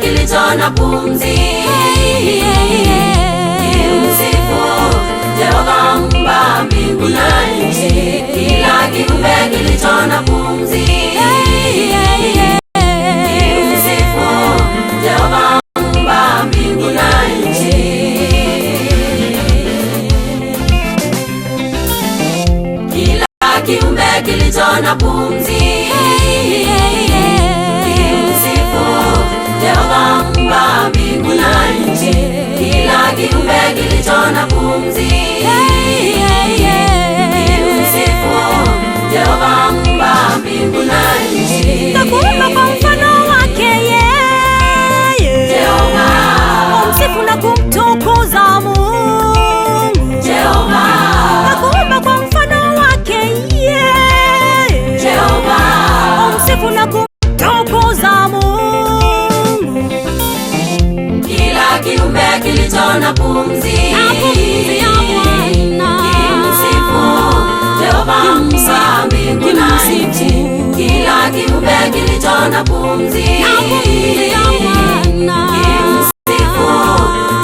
kilicho na pumzi, kimsifu Jehova Muumba mbingu na nchi. Kila kiumbe kilicho na pumzi, kimsifu Jehova Muumba mbingu na nchi. Kila kiumbe kilicho na pumzi, Jehova Muumba mbingu na nchi. Kila kiumbe kilicho na pumzi, kimsifu Jehova Muumba mbingu na nchi. Nakuumba kwa mfano wake yeye, Jehova, umsifu na kumtukuza Mungu. Jehova, nakuumba kwa mfano wake yeye, Jehova, umsifu na kumtukuza Mungu. Kila kiumbe kilicho na pumzi, kimsifu Jehova Muumba mbingu na nchi. Kila kiumbe kilicho na pumzi, kimsifu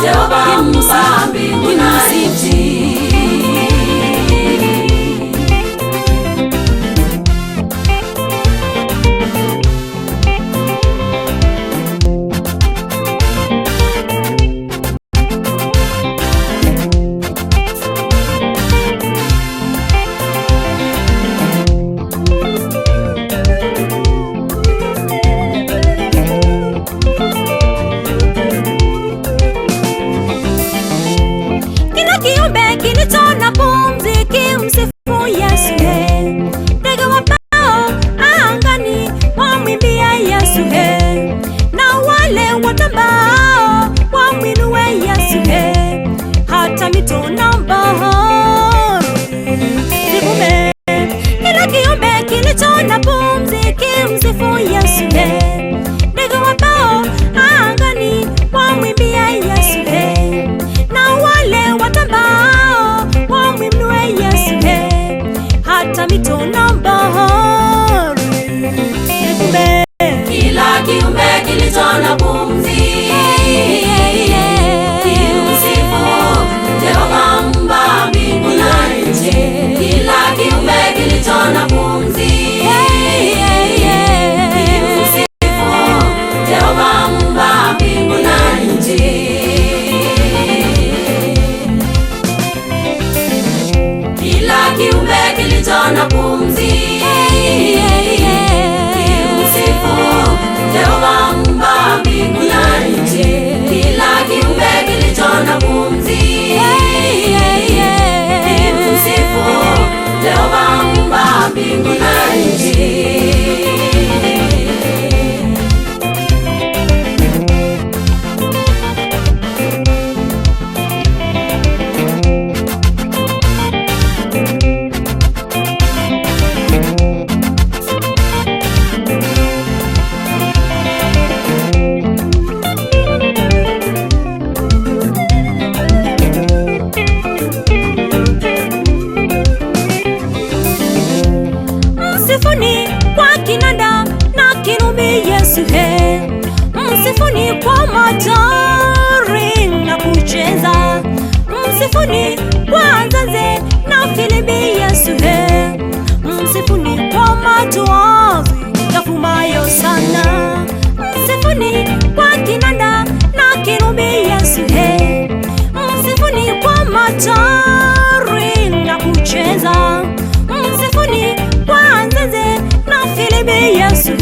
Jehova Muumba mbingu na nchi. Kiumbe kilicho na pumzi kimsifu Yesu. Ndege wapao angani wamwimbia Yesu. Na wale watambao wamwinue Yesu. Hata mito na bahari zivume. Kila kiumbe kilicho na pumzi kimsifu Yesu. Ndege wapao angani wamwimbia Yesu. Na wale watambao wamwinue Yesu. Hata mito na bahari zivume. Kila kiumbe kilicho na pumzi, kimsifu Jehova Muumba mbingu na nchi. Kila kiumbe kilicho na pumzi, kimsifu Jehova Muumba mbingu na nchi. Kila kiumbe kilicho na pumzi, kimsifu Jehova Muumba mbingu na nchi. Kila kiumbe kilicho na pumzi, kimsifu Jehova Muumba mbingu na nchi. Msifuni kwa kinanda na kinubi Yesu. Msifuni kwa matari na kucheza. Msifuni kwa nzanze na filimbi Yesu. Msifuni kwa matoazi yafumayo sana. Msifuni kwa kinanda na kinubi Yesu. Msifuni kwa matari na kucheza. Msifuni kwa nzanze na filimbi Yesu.